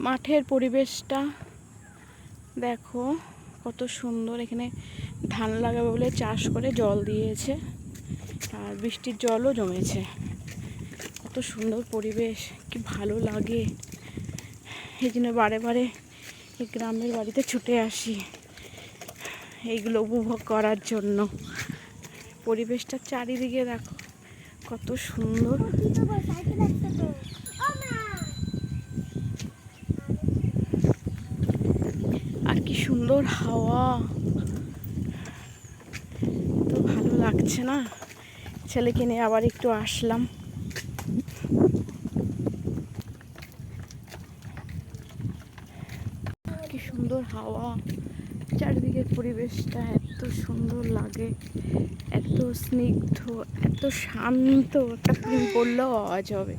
মাঠের পরিবেশটা দেখো কত সুন্দর। এখানে ধান লাগাবে বলে চাষ করে জল দিয়েছে, আর বৃষ্টির জলও জমেছে। কত সুন্দর পরিবেশ, কি ভালো লাগে। এই জন্য বারে বারে এই গ্রামের বাড়িতে ছুটে আসি এইগুলো উপভোগ করার জন্য। পরিবেশটা চারিদিকে দেখো কত সুন্দর। আর কি সুন্দর হাওয়া, তো ভালো লাগছে না। ছেলেকে নিয়ে আবার একটু আসলাম। কি সুন্দর হাওয়া, চারিদিকের পরিবেশটা এত সুন্দর লাগে, এত স্নিগ্ধ, এত শান্ত, একটা ফুল পড়লেও আওয়াজ হবে।